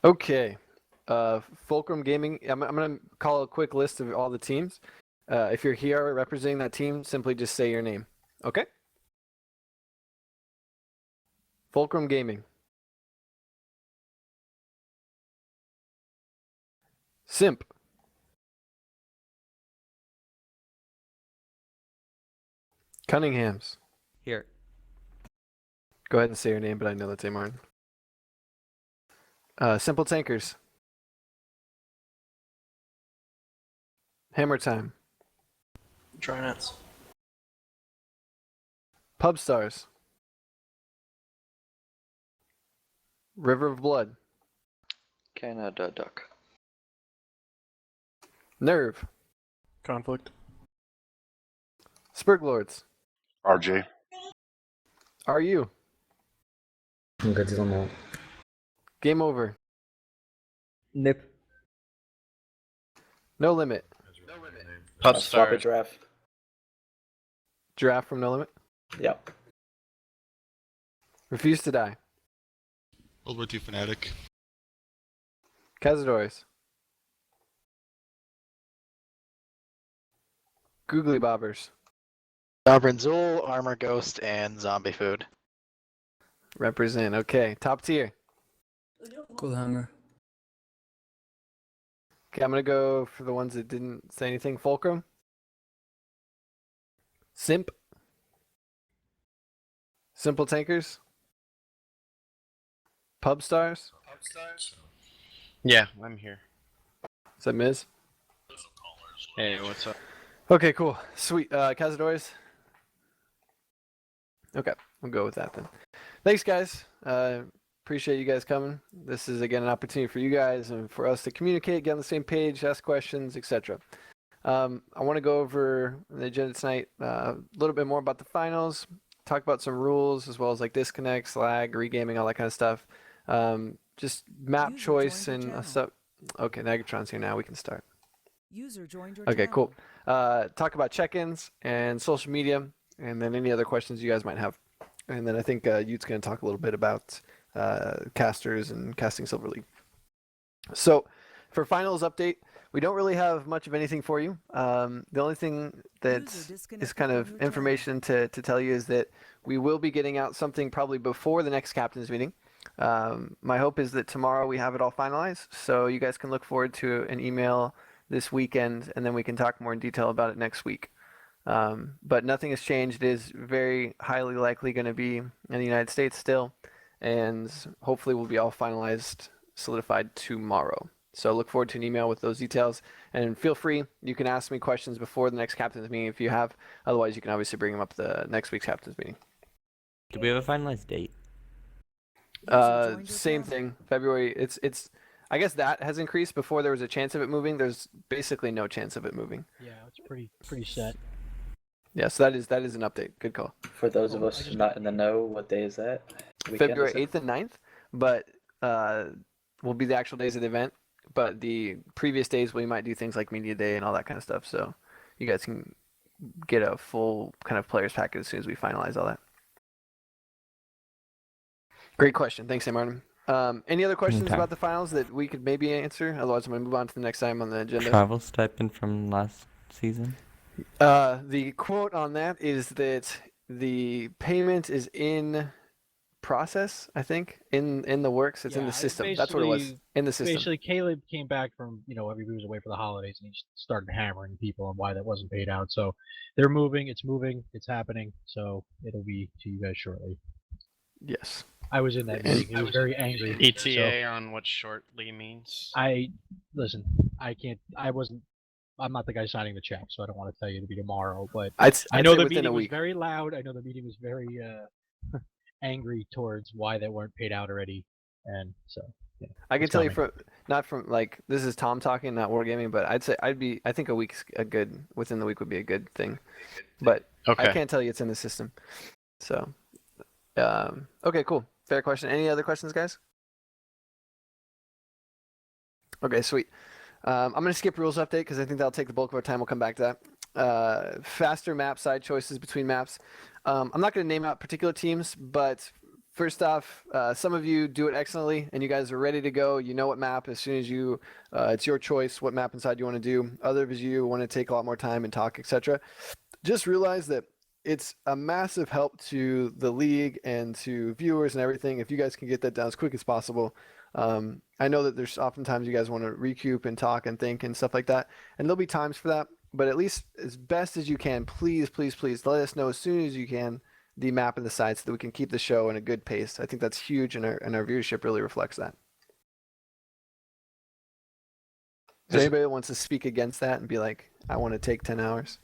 Okay. Fulcrum Gaming. I'm gonna call a quick list of all the teams. If you're here representing that team, simply just say your name. Okay. Fulcrum Gaming. Simp. Cunningham's. Here. Go ahead and say your name, but I know that's A. Martin. Simple Tankers. Hammer Time. Try nuts. Pub Stars. River of Blood. Canada Duck. Nerve. Conflict. Spurglords. RJ. Are you? Godzilla. Game Over. Nip. No Limit. Pub Swap a Giraffe. Giraffe from No Limit. Yep. Refuse to Die. World War II Fanatic. Cazadores. Googly Bobbers. Sovereign Zool, Armor Ghost, and Zombie Food. Represent. Okay. Top tier. Cool Hammer. Okay, I'm gonna go for the ones that didn't say anything. Fulcrum. Simp. Simple Tankers. Pub Stars. Yeah, I'm here. Is that Miz? Hey, what's up? Okay, cool. Sweet. Cazadores. Okay, we'll go with that then. Thanks, guys. Appreciate you guys coming. This is, again, an opportunity for you guys and for us to communicate, get on the same page, ask questions, etc. I want to go over the agenda tonight a little bit more about the finals, talk about some rules, as well as like disconnects, lag, regaming, all that kind of stuff. Just map User choice joined your and channel. stuff. Okay, Negatron's here now. We can start. User joined your Okay, channel. cool. Talk about check-ins and social media, and then any other questions you guys might have. And then I think Ute's going to talk a little bit about casters and casting Silver League. So for finals update, we don't really have much of anything for you. The only thing that User is disconnected kind from of your channel. information to tell you is that we will be getting out something probably before the next captain's meeting. My hope is that tomorrow we have it all finalized, so you guys can look forward to an email this weekend, and then we can talk more in detail about it next week. But nothing has changed. It is very highly likely going to be in the United States still, and hopefully will be all finalized, solidified tomorrow. So look forward to an email with those details, and feel free, you can ask me questions before the next captain's meeting if you have. Otherwise, you can obviously bring them up the next week's captain's meeting. Do we have a finalized date? User joined your Same channel. thing. February. It's. I guess that has increased. Before there was a chance of it moving. There's basically no chance of it moving. Yeah, it's pretty set. Yeah, so that is an update. Good call. For those of us not in the know, what day is that? Weekend, February is it? 8th and 9th, but will be the actual days of the event. But the previous days we might do things like media day and all that kind of stuff. So you guys can get a full kind of players package as soon as we finalize all that. Great question. Thanks, Sam Martin. Any other questions Anytime. about the finals that we could maybe answer? Otherwise, I'm going to move on to the next item on the agenda. Travel stipend from last season? The quote on that is that the payment is in process, I think, in the works. It's in the system. That's what it was. In the system. Basically, Caleb came back from, everybody was away for the holidays, and he started hammering people on why that wasn't paid out. So they're moving, it's happening, so it'll be to you guys shortly. Yes. I was in that meeting. He was very angry. ETA on what shortly means. Listen, I'm not the guy signing the check, so I don't want to tell you to be tomorrow, but I'd I know say the within a meeting was week. very loud. I know the meeting was very angry towards why they weren't paid out already, and so yeah, I can it's tell you coming. not from like this is Tom talking, not wargaming, but I think a week's within the week would be a good thing, but Okay. I can't tell you it's in the system. So, okay, cool, fair question. Any other questions, guys? Okay, sweet. I'm gonna skip rules update because I think that'll take the bulk of our time. We'll come back to that. Faster map side choices between maps. I'm not gonna name out particular teams, but first off, some of you do it excellently, and you guys are ready to go. You know what map as soon as you, it's your choice what map inside you want to do. Others of you want to take a lot more time and talk, etc. Just realize that it's a massive help to the league and to viewers and everything if you guys can get that down as quick as possible. I know that there's oftentimes you guys want to recoup and talk and think and stuff like that, and there'll be times for that. But at least as best as you can, please, please, please let us know as soon as you can the map and the site so that we can keep the show in a good pace. I think that's huge, and our viewership really reflects that. Is there anybody that wants to speak against that and be like, I want to take 10 hours?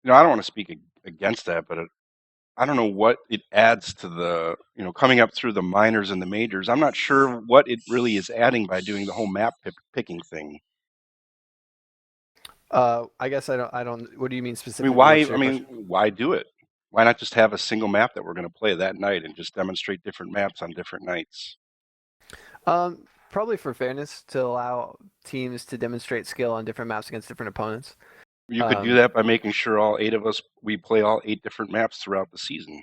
I don't want to speak against that, but I don't know what it adds to the, coming up through the minors and the majors. I'm not sure what it really is adding by doing the whole map picking thing. I guess I don't. What do you mean specifically? Why do it? Why not just have a single map that we're going to play that night and just demonstrate different maps on different nights? Probably for fairness, to allow teams to demonstrate skill on different maps against different opponents. You could do that by making sure all 8 of us, we play all 8 different maps throughout the season.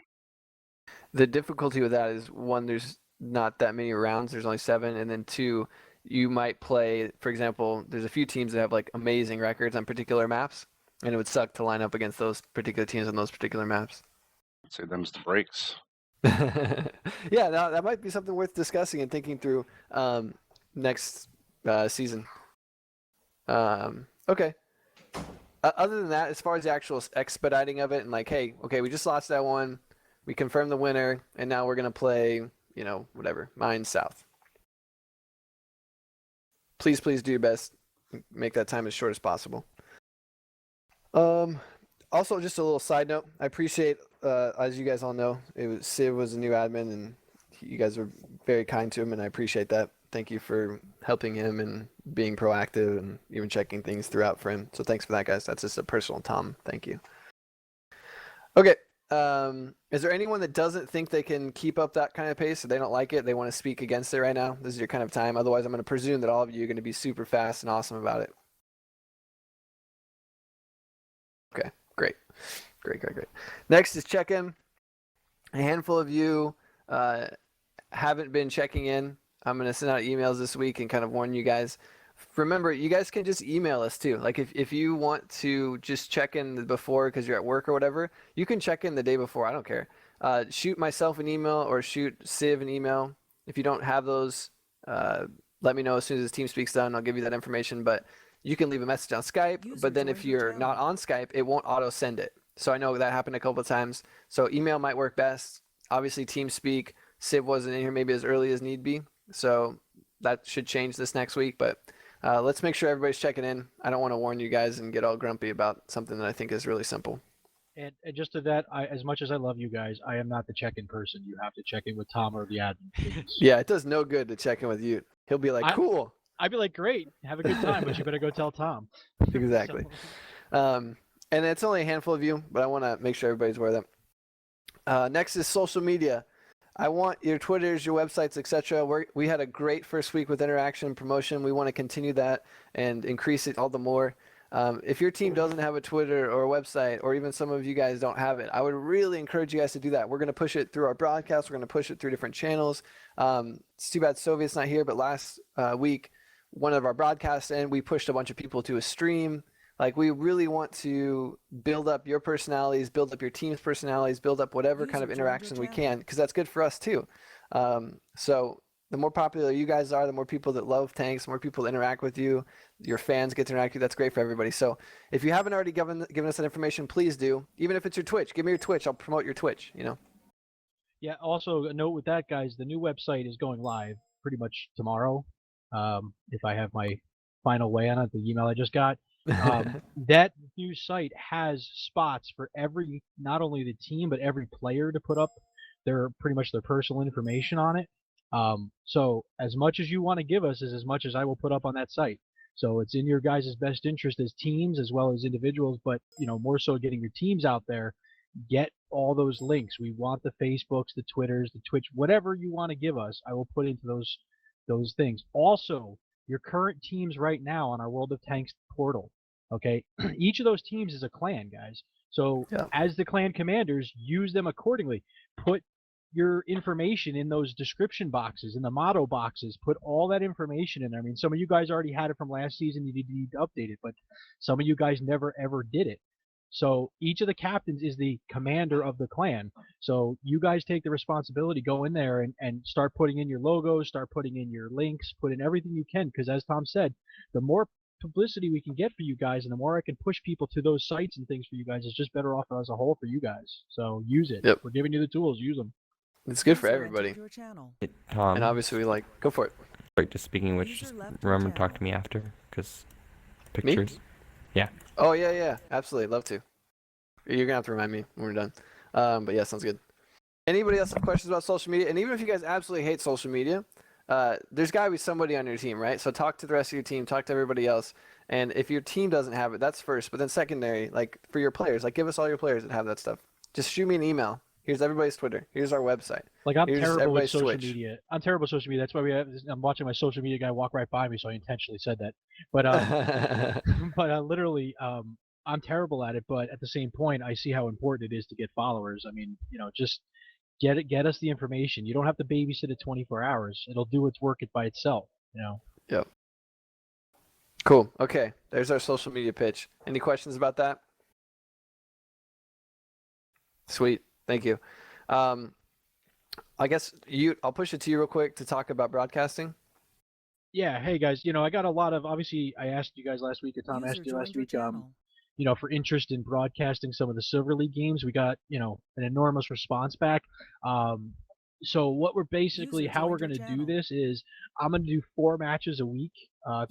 The difficulty with that is, one, there's not that many rounds. There's only 7. And then 2, you might play, for example, there's a few teams that have like amazing records on particular maps, and it would suck to line up against those particular teams on those particular maps. I'd say them's the breaks. Yeah, that might be something worth discussing and thinking through next season. Okay. Other than that, as far as the actual expediting of it and like, hey, okay, we just lost that one, we confirmed the winner, and now we're going to play, whatever, Mines South. Please do your best. Make that time as short as possible. Also, just a little side note, I appreciate, as you guys all know, Civ was a new admin, and you guys were very kind to him, and I appreciate that. Thank you for helping him and being proactive and even checking things throughout for him. So thanks for that, guys. That's just a personal Tom. Thank you. Okay. Is there anyone that doesn't think they can keep up that kind of pace, or they don't like it, they want to speak against it right now? This is your kind of time. Otherwise, I'm going to presume that all of you are going to be super fast and awesome about it. Okay, great. Next is check-in. A handful of you haven't been checking in. I'm going to send out emails this week and kind of warn you guys. Remember, you guys can just email us too. Like if you want to just check in before because you're at work or whatever, you can check in the day before. I don't care. Shoot myself an email or shoot Civ an email. If you don't have those, let me know as soon as TeamSpeak's done. I'll give you that information. But you can leave a message on Skype. But then if you're not on Skype, it won't auto send it. So I know that happened a couple of times. So email might work best. Obviously, TeamSpeak, Civ wasn't in here maybe as early as need be. So that should change this next week. But let's make sure everybody's checking in. I don't want to warn you guys and get all grumpy about something that I think is really simple. And just to that, as much as I love you guys, I am not the check-in person. You have to check in with Tom or the admin, please. Yeah, it does no good to check in with you. He'll be like, cool. I'd be like, great, have a good time, but you better go tell Tom. Exactly. And it's only a handful of you, but I want to make sure everybody's aware of that. Next is social media. I want your Twitters, your websites, etc. We had a great first week with interaction and promotion. We want to continue that and increase it all the more. If your team doesn't have a Twitter or a website, or even some of you guys don't have it, I would really encourage you guys to do that. We're going to push it through our broadcast. We're going to push it through different channels. It's too bad Soviet's not here, but last week, one of our broadcasts, and we pushed a bunch of people to a stream. Like, we really want to build up your personalities, build up your team's personalities, build up whatever kind of interaction we can, because that's good for us too. So the more popular you guys are, the more people that love tanks, the more people that interact with you, your fans get to interact with you. That's great for everybody. So if you haven't already given us that information, please do. Even if it's your Twitch, give me your Twitch. I'll promote your Twitch, Yeah, also a note with that, guys, the new website is going live pretty much tomorrow. If I have my final way on it, the email I just got. That new site has spots for not only the team, but every player to put up pretty much their personal information on it. So as much as you want to give us is as much as I will put up on that site. So it's in your guys' best interest as teams as well as individuals, but more so getting your teams out there. Get all those links. We want the Facebooks, the Twitters, the Twitch, whatever you want to give us, I will put into those things. Also, your current teams right now on our World of Tanks portal. Okay, each of those teams is a clan, guys. So as the clan commanders, use them accordingly. Put your information in those description boxes, in the motto boxes. Put all that information in there. I mean, some of you guys already had it from last season. You need to update it, but some of you guys never ever did it. So each of the captains is the commander of the clan. So you guys take the responsibility, go in there and start putting in your logos, start putting in your links, put in everything you can. Because as Tom said, the more publicity we can get for you guys and the more I can push people to those sites and things for you guys, it's just better off as a whole for you guys. So use it. Yep. We're giving you the tools. Use them. It's good for User entered everybody. your channel. Tom, And obviously, go for it. sorry, just speaking of which, User just left your remember to talk channel. to me after, because pictures. Oh, yeah. Absolutely. Love to. You're going to have to remind me when we're done. But yeah, sounds good. Anybody else have questions about social media? And even if you guys absolutely hate social media, there's got to be somebody on your team, right? So talk to the rest of your team, talk to everybody else. And if your team doesn't have it, that's first. But then secondary, like for your players, like give us all your players that have that stuff. Just shoot me an email. Here's everybody's Twitter. Here's our website. Like I'm Here's terrible with everybody's social Twitch. media. I'm terrible with social media. That's why I'm watching my social media guy walk right by me, so I intentionally said that. But literally, I'm terrible at it. But at the same point, I see how important it is to get followers. I mean, just get us the information. You don't have to babysit it 24 hours. It'll do its work by itself. Yep. Cool. Okay. There's our social media pitch. Any questions about that? Sweet. Thank you. I guess I'll push it to you real quick to talk about broadcasting. Yeah. Hey guys, I got a lot of, obviously I asked you guys last week, or Tom User asked you last joined your week, channel. for interest in broadcasting some of the Silver League games. We got, an enormous response back. So what we're basically, User how we're joined going your to do channel. this is I'm going to do 4 matches a week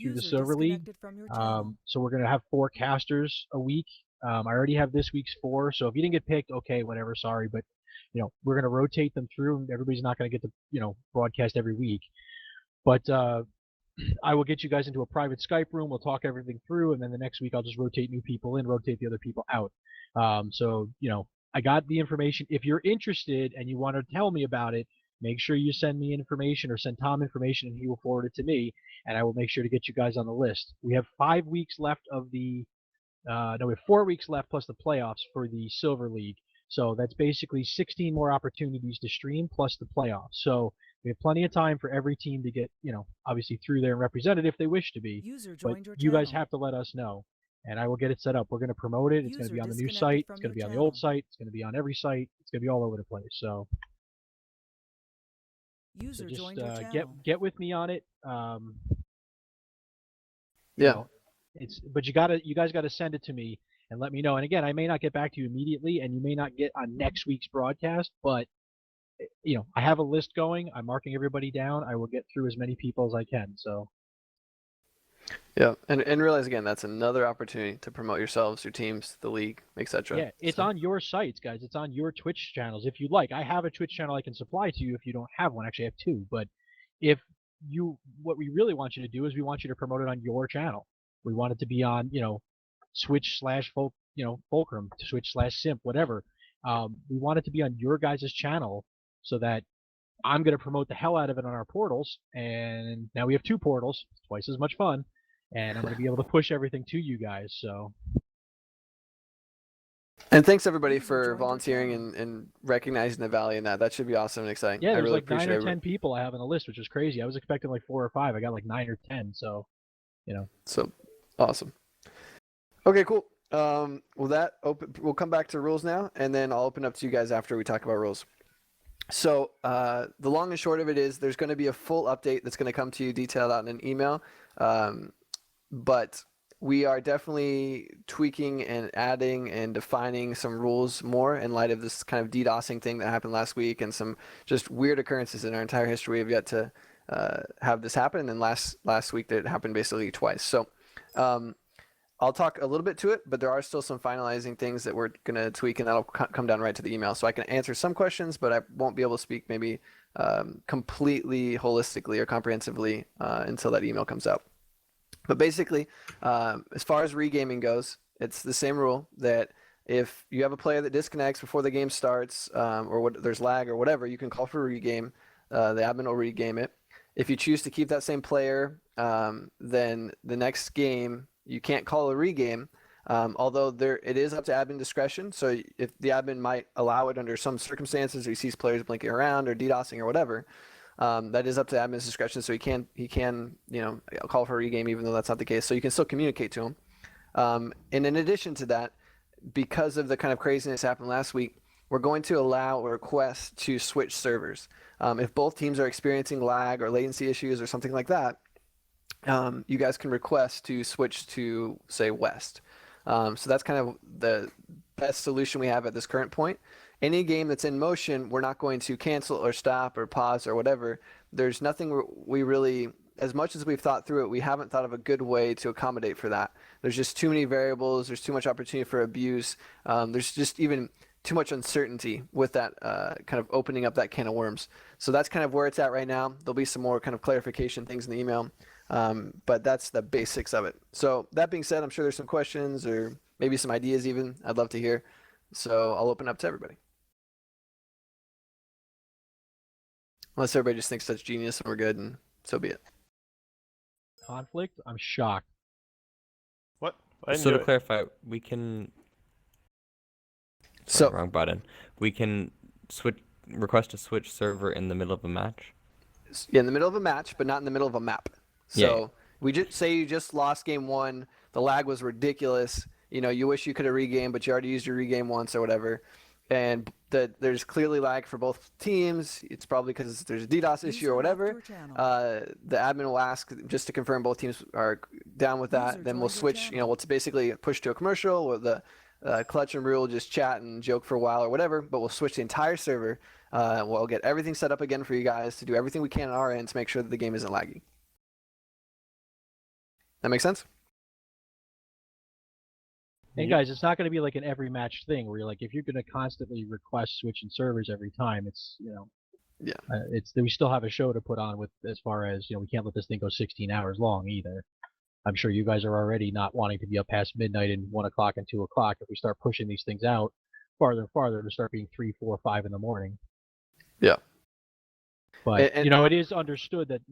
through the User Silver League. disconnected from your channel. So we're going to have 4 casters a week. I already have this week's 4. So if you didn't get picked, okay, whatever, sorry. But, we're going to rotate them through, and everybody's not going to get to, broadcast every week. But I will get you guys into a private Skype room. We'll talk everything through, and then the next week I'll just rotate new people in, rotate the other people out. So, I got the information. If you're interested and you want to tell me about it, make sure you send me information or send Tom information, and he will forward it to me, and I will make sure to get you guys on the list. We have 5 weeks left of the no, we have 4 weeks left plus the playoffs for the Silver League. So that's basically 16 more opportunities to stream plus the playoffs. So we have plenty of time for every team to get, obviously through there and represented if they wish to be. User But joined your you guys channel. have to let us know, and I will get it set up. We're going to promote it. It's going to User be on the new disconnected site. from It's going to your be on the old channel. site. It's going to be on every site. It's going to be all over the place. So User just joined your channel. get with me on it. Yeah. But you guys gotta send it to me and let me know. And again, I may not get back to you immediately, and you may not get on next week's broadcast, but I have a list going. I'm marking everybody down. I will get through as many people as I can. So Yeah. And realize again, that's another opportunity to promote yourselves, your teams, the league, etc. yeah, it's on your sites, guys. It's on your Twitch channels if you like. I have a Twitch channel I can supply to you if you don't have one. Actually, I have 2. But what we really want you to do is we want you to promote it on your channel. We want it to be on, Fulcrum, Switch/Simp, whatever. We want it to be on your guys' channel so that I'm going to promote the hell out of it on our portals. And now we have 2 portals, twice as much fun. And I'm going to be able to push everything to you guys. So And thanks everybody User for joined your volunteering channel. and recognizing the value in that. That should be awesome and exciting. yeah, I there's really like 9 appreciate or it. 10 people I have on the list, which is crazy. I was expecting like 4 or 5. I got like 9 or 10. So, So awesome. Okay, cool. We'll come back to rules now, and then I'll open up to you guys after we talk about rules. So the long and short of it is there's going to be a full update that's going to come to you detailed out in an email. But we are definitely tweaking and adding and defining some rules more in light of this kind of DDoSing thing that happened last week and some just weird occurrences in our entire history. We have yet to have this happen, and then last week that happened basically twice. So I'll talk a little bit to it, but there are still some finalizing things that we're going to tweak, and that'll come down right to the email. So I can answer some questions, but I won't be able to speak maybe completely holistically or comprehensively until that email comes out. But basically, as far as regaming goes, it's the same rule that if you have a player that disconnects before the game starts or there's lag or whatever, you can call for a regame. The admin will regame it. If you choose to keep that same player, then the next game, you can't call a regame Although it is up to admin discretion. So if the admin might allow it under some circumstances, or he sees players blinking around or DDoSing or whatever, that is up to admin's discretion. So he can call for a regame even though that's not the case. So you can still communicate to him. And in addition to that, because of the kind of craziness that happened last week, we're going to allow a request to switch servers. If both teams are experiencing lag or latency issues or something like that, you guys can request to switch to, say, West. So that's kind of the best solution we have at this current point. Any game that's in motion, we're not going to cancel or stop or pause or whatever. There's nothing we really, as much as we've thought through it, we haven't thought of a good way to accommodate for that. There's just too many variables. There's too much opportunity for abuse. There's just even too much uncertainty with that kind of opening up that can of worms. So that's kind of where it's at right now. There'll be some more kind of clarification things in the email, but that's the basics of it. So that being said, I'm sure there's some questions or maybe some ideas even I'd love to hear. So I'll open up to everybody. Unless everybody just thinks that's genius and we're good, and so be it. Conflict? I'm shocked. What? So to clarify, we can. Sorry, wrong button. We can request to switch server in the middle of a match. Yeah, in the middle of a match, but not in the middle of a map. So Yeah. we just say you just lost game 1, the lag was ridiculous. You wish you could have regamed, but you already used your regame once or whatever. And there's clearly lag for both teams. It's probably because there's a DDoS issue or whatever. The admin will ask just to confirm both teams are down with that. Then we'll switch. We'll basically push to a commercial, or the Clutch and Brew will just chat and joke for a while or whatever. But we'll switch the entire server. We'll get everything set up again for you guys to do everything we can on our end to make sure that the game isn't laggy. That make sense? And guys, it's not going to be like an every match thing where you're like, if you're going to constantly request switching servers every time, it's we still have a show to put on with, as far as we can't let this thing go 16 hours long either. I'm sure you guys are already not wanting to be up past midnight and 1 o'clock and 2 o'clock. If we start pushing these things out farther and farther, to start being 3, 4, 5 in the morning. Yeah. But it is understood that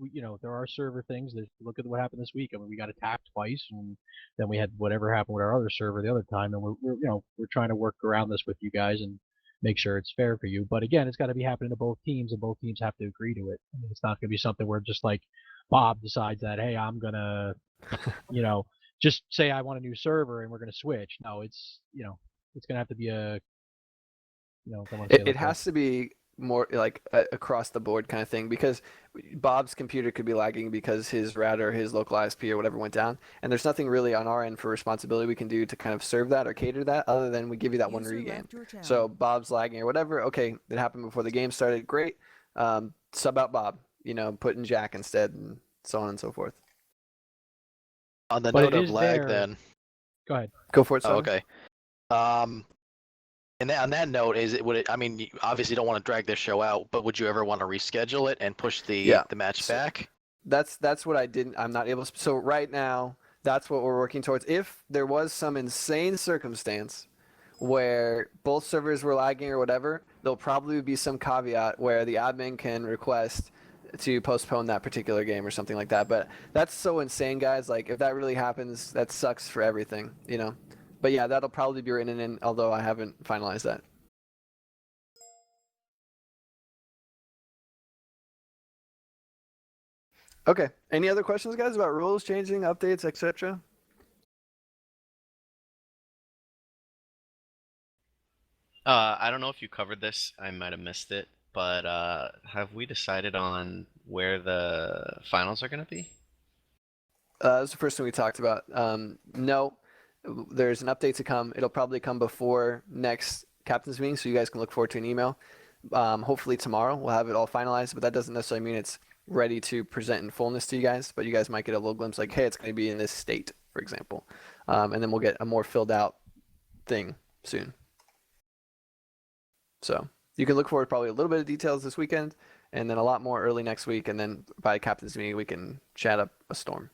there are server things. Look at what happened this week. I mean, we got attacked twice, and then we had whatever happened with our other server the other time. And we're trying to work around this with you guys and make sure it's fair for you. But again, it's got to be happening to both teams, and both teams have to agree to it. I mean, it's not going to be something where just like Bob decides that, hey, I'm gonna, just say I want a new server and we're gonna switch. No, it's gonna have to be a, it has to be more like across the board kind of thing, because Bob's computer could be lagging because his router, his local ISP or whatever went down, and there's nothing really on our end for responsibility we can do to kind of serve that or cater that, other than we give you that one regame. So Bob's lagging or whatever, okay, it happened before the game started, great. Sub out Bob, put in Jack instead, and so on and so forth. On the note of lag, then. Go ahead. Go for it. Oh, okay. And on that note, I mean, you obviously don't want to drag this show out, but would you ever want to reschedule it and push the match back? That's what I'm not able to. So right now, that's what we're working towards. If there was some insane circumstance where both servers were lagging or whatever, there'll probably be some caveat where the admin can request to postpone that particular game or something like that. But that's so insane, guys. Like, if that really happens, that sucks for everything, But yeah, that'll probably be written in, although I haven't finalized that. Okay. Any other questions, guys, about rules changing, updates, etc.? I don't know if you covered this. I might have missed it, but have we decided on where the finals are going to be? That's the first thing we talked about. No, there's an update to come. It'll probably come before next captain's meeting, so you guys can look forward to an email. Hopefully tomorrow we'll have it all finalized, but that doesn't necessarily mean it's ready to present in fullness to you guys. But you guys might get a little glimpse, like, hey, it's going to be in this state, for example, and then we'll get a more filled out thing soon. So you can look forward to probably a little bit of details this weekend, and then a lot more early next week, and then by captain's meeting we can chat up a storm.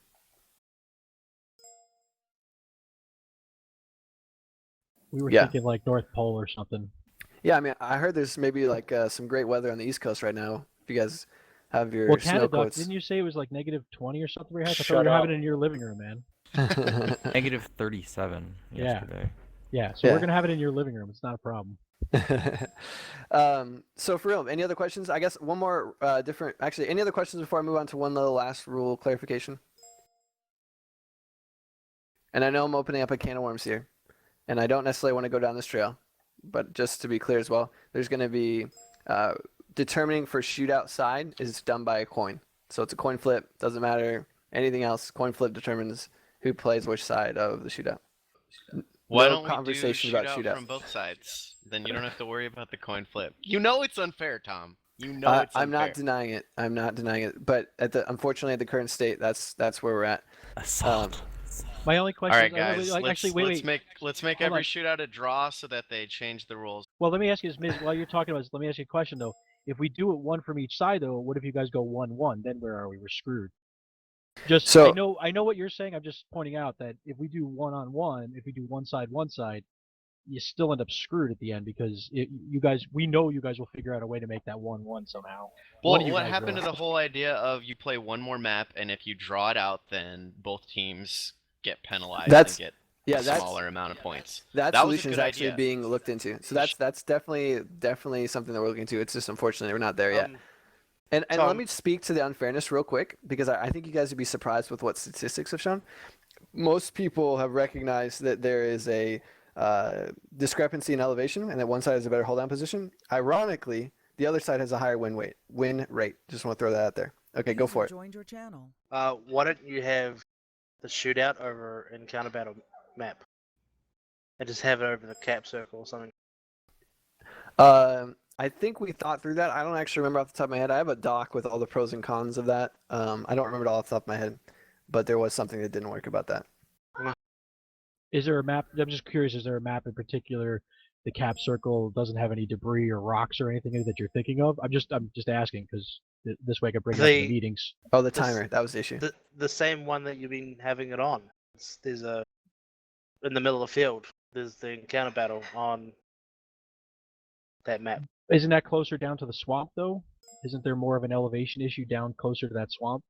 We were thinking like North Pole or something. Yeah, I mean, I heard there's maybe like some great weather on the East Coast right now. If you guys have your snow Canada, coats. didn't you say it was like -20 or something? I thought we were having it in your living room, man. Negative 37 Yeah. yesterday. Yeah, so we're Yeah. gonna have it in your living room. It's not a problem. So for real, any other questions? I guess one more different. Actually, any other questions before I move on to one little last rule clarification? And I know I'm opening up a can of worms here, and I don't necessarily want to go down this trail, but just to be clear as well, there's going to be determining for shootout side is done by a coin. So it's a coin flip. Doesn't matter anything else. Coin flip determines who plays which side of the shootout. Why No don't we do conversations about shootout shootout. from both sides? Then you don't have to worry about the coin flip. You know it's unfair, Tom. You know it's unfair. I'm not denying it. I'm not denying it. But unfortunately, at the current state, that's where we're at. Assault. My only question All right, is, guys. actually, wait. Let's make Hold every on. shootout a draw so that they change the rules. Well, let me ask you this, Miz, while you're talking about this, let me ask you a question though. If we do it one from each side though, what if you guys go 1-1? Then where are we? We're screwed. Just So I know what you're saying. I'm just pointing out that if we do 1-on-1, if we do one side, you still end up screwed at the end because we know you guys will figure out a way to make that 1-1 somehow. One of Well, you what guys happened will. to the whole idea of you play one more map, and if you draw it out, then both teams get penalized and get a smaller amount of points. That was a solution is good actually idea. being looked into. So that's definitely something that we're looking into. It's just unfortunately we're not there yet. And let Tom- me speak to the unfairness real quick because I think you guys would be surprised with what statistics have shown. Most people have recognized that there is a discrepancy in elevation and that one side has a better hold down position. Ironically, the other side has a higher win rate. Just want to throw that out there. Okay, go for it. Joined your channel. Why don't you have the shootout over encounter battle map, and just have it over the cap circle or something? I think we thought through that. I don't actually remember off the top of my head. I have a doc with all the pros and cons of that. I don't remember it all off the top of my head, but there was something that didn't work about that. Is there a map? I'm just curious. Is there a map in particular? The cap circle doesn't have any debris or rocks or anything that you're thinking of. I'm just asking because this way I can bring it up in the meetings. Oh, the timer. That was the issue. The same one that you've been having it on. There's in the middle of the field. There's the encounter battle on that map. Isn't that closer down to the swamp though? Isn't there more of an elevation issue down closer to that swamp?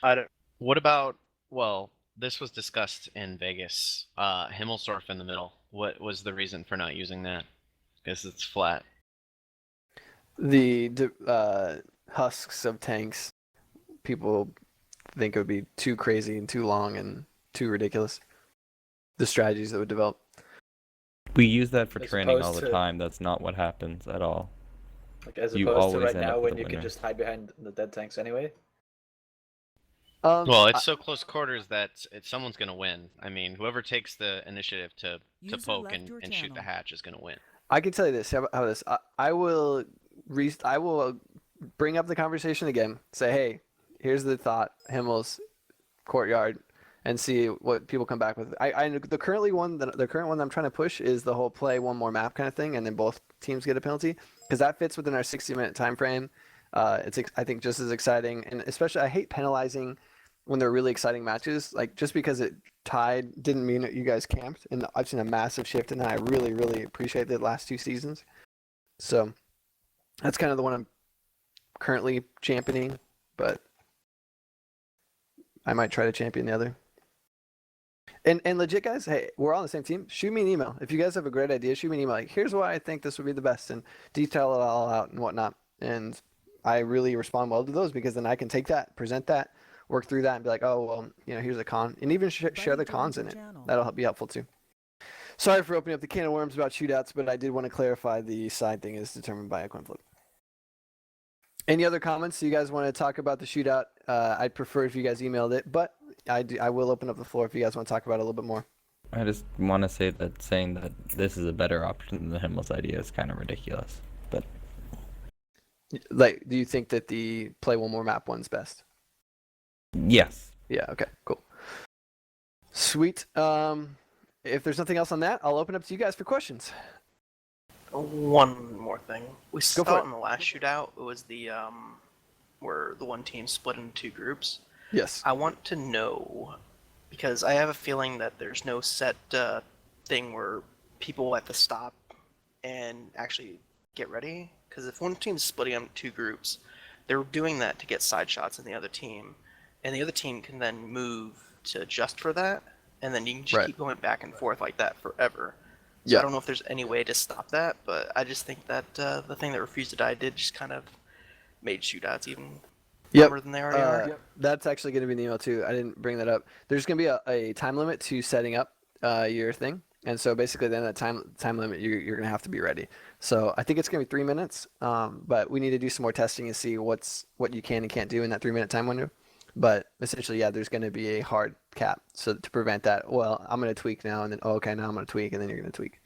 I don't. What about, well, this was discussed in Vegas. Himmelsdorf in the middle. What was the reason for not using that? Because it's flat. The husks of tanks. People think it would be too crazy and too long and too ridiculous. The strategies that would develop. We use that for As training all opposed the to- time. That's not what happens at all. Like as You opposed to always right end up now with when the you can winner. just hide behind the dead tanks anyway. Well, it's so close quarters that someone's going to win. I mean, whoever takes the initiative to poke and shoot the hatch is going to win. I can tell you this. How about this? I will bring up the conversation again. Say, hey, here's the thought, Himmel's courtyard, and see what people come back with. The current one that I'm trying to push is the whole play one more map kind of thing, and then both teams get a penalty because that fits within our 60-minute time frame. It's I think just as exciting, and especially I hate penalizing when they're really exciting matches. Like just because it tied didn't mean that you guys camped, and I've seen a massive shift in that. I really, really appreciate the last 2 seasons. So that's kind of the one I'm currently championing, but I might try to champion the other. And legit, guys, hey, we're all on the same team. Shoot me an email. If you guys have a great idea, shoot me an email. Like, here's why I think this would be the best, and detail it all out and whatnot. And I really respond well to those because then I can take that, present that, work through that, and be like, oh, well, here's a con. And even share the cons in it. That'll be helpful too. Sorry for opening up the can of worms about shootouts, but I did want to clarify the side thing is determined by a coin flip. Any other comments you guys want to talk about the shootout? I'd prefer if you guys emailed it, but I will open up the floor if you guys want to talk about it a little bit more. I just want to say that saying that this is a better option than Himmel's idea is kind of ridiculous. But like, do you think that the play one more map one's best? yes. Yeah. Okay. Cool. Sweet. If there's nothing else on that, I'll open up to you guys for questions. One more thing. We Go for saw it. it in the last shootout. It was the where the one team split into 2 groups. Yes. I want to know because I have a feeling that there's no set thing where people have to stop and actually get ready. Because if one team's splitting up into 2 groups, they're doing that to get side shots in the other team, and the other team can then move to adjust for that, and then you can just Right. keep going back and forth like that forever. So Yeah. I don't know if there's any way to stop that, but I just think that the thing that Refuse to Die did just kind of made shootouts even Yep. dumber than they already are. That's actually going to be in the email too. I didn't bring that up. There's going to be a time limit to setting up your thing, and so basically then that time limit you're going to have to be ready. So I think it's going to be 3 minutes, but we need to do some more testing and see what you can and can't do in that 3 minute time window. But essentially, yeah, there's going to be a hard cap. So to prevent that, well, I'm going to tweak now, and then okay, now I'm going to tweak, and then you're going to tweak.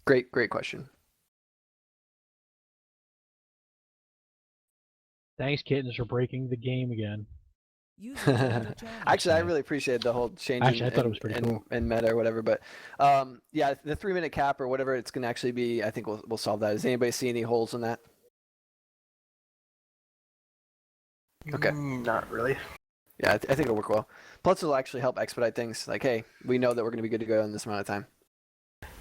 Great question. Thanks, Kittens, for breaking the game again. Actually, I really appreciated the whole change Actually, I thought it was pretty cool. in meta or whatever. But yeah, the 3 minute cap or whatever it's going to actually be, I think we'll solve that. Does anybody see any holes in that? Okay. Not really. Yeah, I think it'll work well. Plus, it'll actually help expedite things. Like, hey, we know that we're going to be good to go in this amount of time.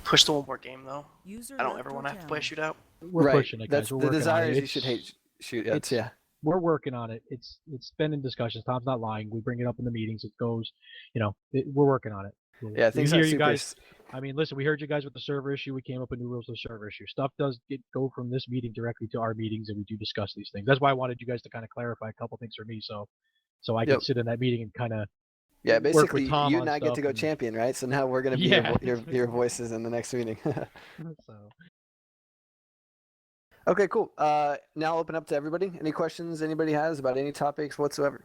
Push the one more game though. I don't ever want to have to play a shootout. We're pushing it, guys. That's We're the working desire on it. is you should hate shootouts. Yeah. We're working on it. It's been in discussions. Tom's not lying. We bring it up in the meetings. It goes, we're working on it. Yeah, we things hear are you super. guys. I mean, listen, we heard you guys with the server issue. We came up with new rules for the server issue. Stuff does go from this meeting directly to our meetings, and we do discuss these things. That's why I wanted you guys to kind of clarify a couple things for me, so I could sit in that meeting and kind of Yeah, work basically, with Tom you on and I get to stuff go and- champion, right? So now we're going to be Yeah. your voices in the next meeting. So Okay, cool. Now I'll open up to everybody. Any questions anybody has about any topics whatsoever?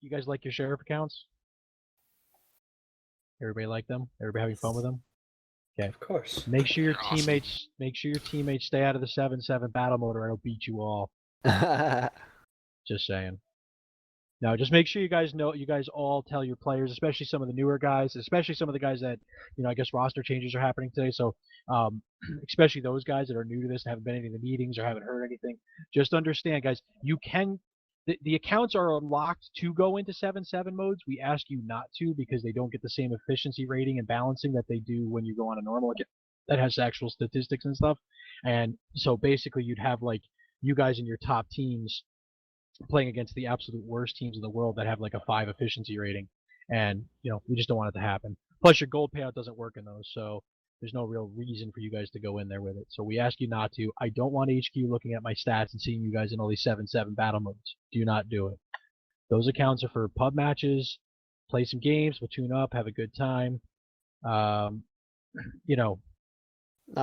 you guys like your sheriff accounts? Everybody like them? Everybody having fun with them? Okay. Of course. Make sure your They're awesome. teammates stay out of the 7-7 battle mode, or I'll beat you all. Just saying. No, just make sure you guys know. You guys all tell your players, especially some of the newer guys, especially some of the guys that, I guess roster changes are happening today. So, especially those guys that are new to this and haven't been in any of the meetings or haven't heard anything. Just understand, guys. You can. The accounts are unlocked to go into 7-7 modes. We ask you not to because they don't get the same efficiency rating and balancing that they do when you go on a normal account that has actual statistics and stuff. And so basically, you'd have like you guys in your top teams playing against the absolute worst teams in the world that have like a 5 efficiency rating, and we just don't want it to happen. Plus, your gold payout doesn't work in those, so there's no real reason for you guys to go in there with it. So we ask you not to. I don't want HQ looking at my stats and seeing you guys in all these 7-7 battle modes. Do not do it. Those accounts are for pub matches, play some games, platoon up, have a good time. Not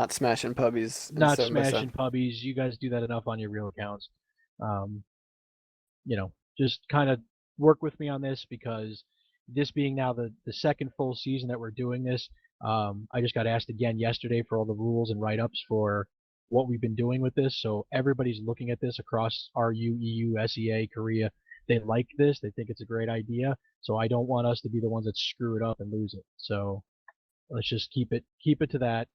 smashing puppies. in Not 7x7. smashing puppies. You guys do that enough on your real accounts. Just kind of work with me on this because this being now the second full season that we're doing this, I just got asked again yesterday for all the rules and write-ups for what we've been doing with this. So everybody's looking at this across RU, EU, SEA, Korea. They like this. They think it's a great idea. So I don't want us to be the ones that screw it up and lose it. So let's just keep it to that.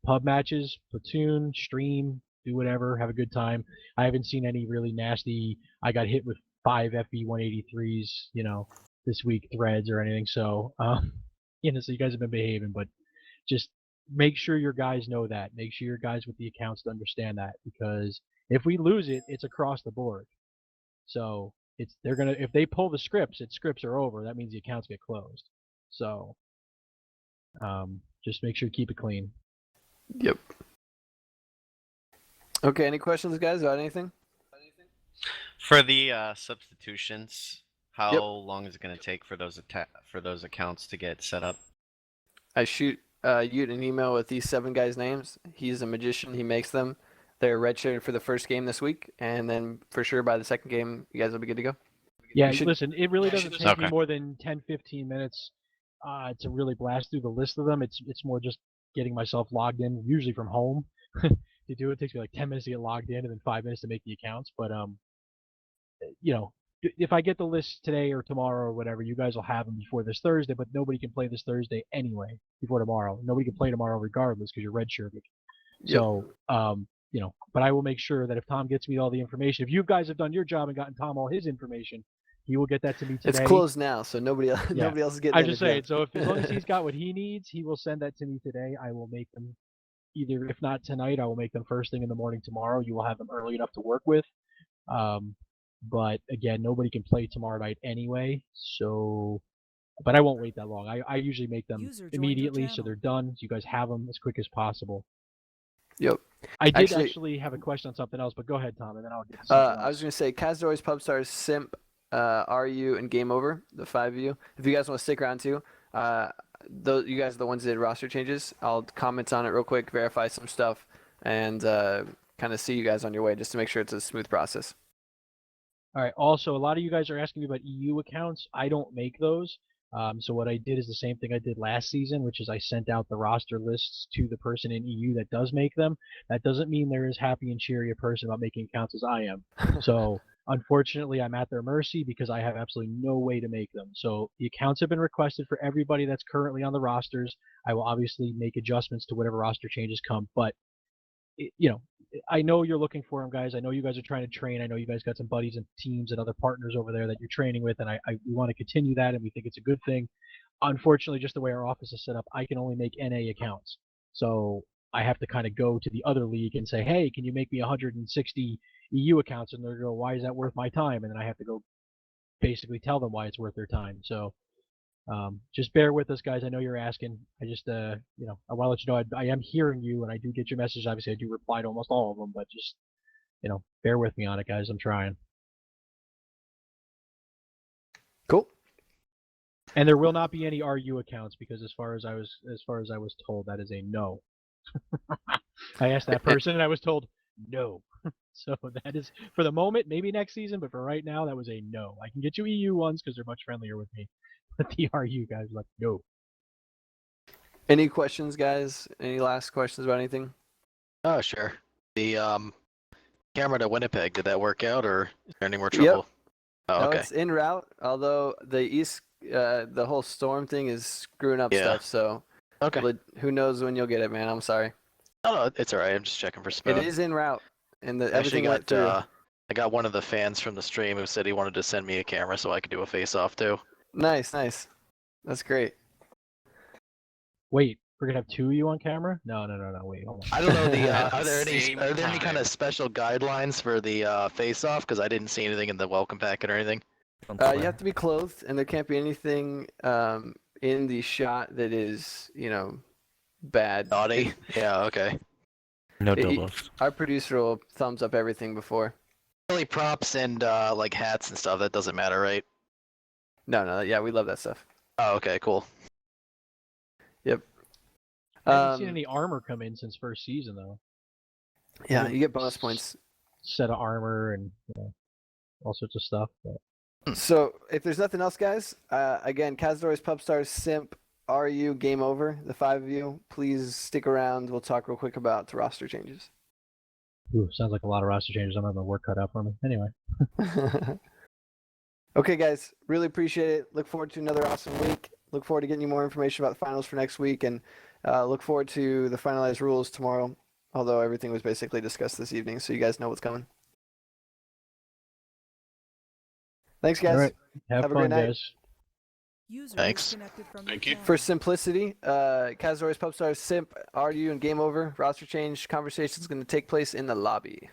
Pub matches, platoon, stream, do whatever, have a good time. I haven't seen any really nasty, I got hit with 5 FE 183s, this week threads or anything. So, so you guys have been behaving, but just make sure your guys know that. Make sure your guys with the accounts understand that, because if we lose it, it's across the board. So if they pull the scripts are over. That means the accounts get closed. So, just make sure to keep it clean. Yep. Okay, any questions, guys, about anything? For the substitutions, how long is it going to take for those accounts to get set up? I shoot you an email with these 7 guys' names. He's a magician. He makes them. They're redshirted for the first game this week, and then for sure by the second game, you guys will be good to go. Yeah, listen, it really doesn't take me Okay. more than 10-15 minutes to really blast through the list of them. It's more just getting myself logged in, usually from home. To do it takes me like 10 minutes to get logged in and then 5 minutes to make the accounts. But if I get the list today or tomorrow or whatever, you guys will have them before this Thursday. But nobody can play this Thursday anyway before tomorrow. Nobody can play tomorrow regardless because you're redshirted. Yep. So but I will make sure that if Tom gets me all the information, if you guys have done your job and gotten Tom all his information, he will get that to me today. It's closed now, so nobody else is getting I'm in just if you saying. So as long as he's got what he needs, he will send that to me today. I will make them either, if not tonight, I will make them first thing in the morning tomorrow. You will have them early enough to work with. But again, nobody can play tomorrow night anyway, so. But I won't wait that long. I usually make them immediately, so they're done. So you guys have them as quick as possible. Yep. I did actually have a question on something else, but go ahead, Tom, and then I'll get to something else. I was going to say, Cazadores, Pubstars, Simp, RU, and Game Over, the 5 of you. If you guys want to stick around too, you guys are the ones that did roster changes. I'll comment on it real quick, verify some stuff, and kind of see you guys on your way just to make sure it's a smooth process. All right. Also, a lot of you guys are asking me about EU accounts. I don't make those. So what I did is the same thing I did last season, which is I sent out the roster lists to the person in EU that does make them. That doesn't mean they're as happy and cheery a person about making accounts as I am. So unfortunately, I'm at their mercy because I have absolutely no way to make them. So the accounts have been requested for everybody that's currently on the rosters. I will obviously make adjustments to whatever roster changes come, but I know you're looking for them, guys. I know you guys are trying to train. I know you guys got some buddies and teams and other partners over there that you're training with, and we want to continue that, and we think it's a good thing. Unfortunately, just the way our office is set up, I can only make NA accounts. So I have to kind of go to the other league and say, hey, can you make me 160 EU accounts? And they're going to go, why is that worth my time? And then I have to go basically tell them why it's worth their time. So just bear with us, guys. I know you're asking. I just, I want to let you know I am hearing you, and I do get your message. Obviously, I do reply to almost all of them, but just, bear with me on it, guys. I'm trying. Cool. And there will not be any RU accounts because as far as I was told, that is a no. I asked that person, and I was told no. So that is for the moment, maybe next season, but for right now, that was a no. I can get you EU ones because they're much friendlier with me. But the RU guys are like, no. Any questions, guys? Any last questions about anything? Oh, sure. The camera to Winnipeg, did that work out, or is there any more trouble? Yep. Oh, No, okay. it's en route, although the whole storm thing is screwing up stuff, so Okay. who knows when you'll get it, man. I'm sorry. No, it's all right. I'm just checking for spam. It is en route, and I actually everything went through. I got one of the fans from the stream who said he wanted to send me a camera so I could do a face-off too. Nice. That's great. Wait, we're gonna have two of you on camera? No. Wait, hold on. I don't know are there any kind of special guidelines for the face-off? Because I didn't see anything in the welcome packet or anything. You have to be clothed, and there can't be anything in the shot that is, bad. Naughty? Yeah, okay. No doubles. Our producer will thumbs up everything before. Only props and like hats and stuff, that doesn't matter, right? No, yeah, we love that stuff. Oh, okay, cool. Yep. I haven't seen any armor come in since first season though. Yeah, you get bonus points. Set of armor and all sorts of stuff. But... So if there's nothing else, guys, again, Cazadores, Pubstars, Simp, RU, Game Over, the 5 of you, please stick around. We'll talk real quick about the roster changes. Ooh, sounds like a lot of roster changes. I'm having work cut out for me. Anyway. Okay, guys, really appreciate it. Look forward to another awesome week. Look forward to getting you more information about the finals for next week, and look forward to the finalized rules tomorrow, although everything was basically discussed this evening, so you guys know what's coming. Thanks, guys. All right. Have a fun, great night. guys. Thanks. Thank you. For simplicity, Cazadores, Pubstars, Simp, RU, and Game Over, roster change conversation is going to take place in the lobby.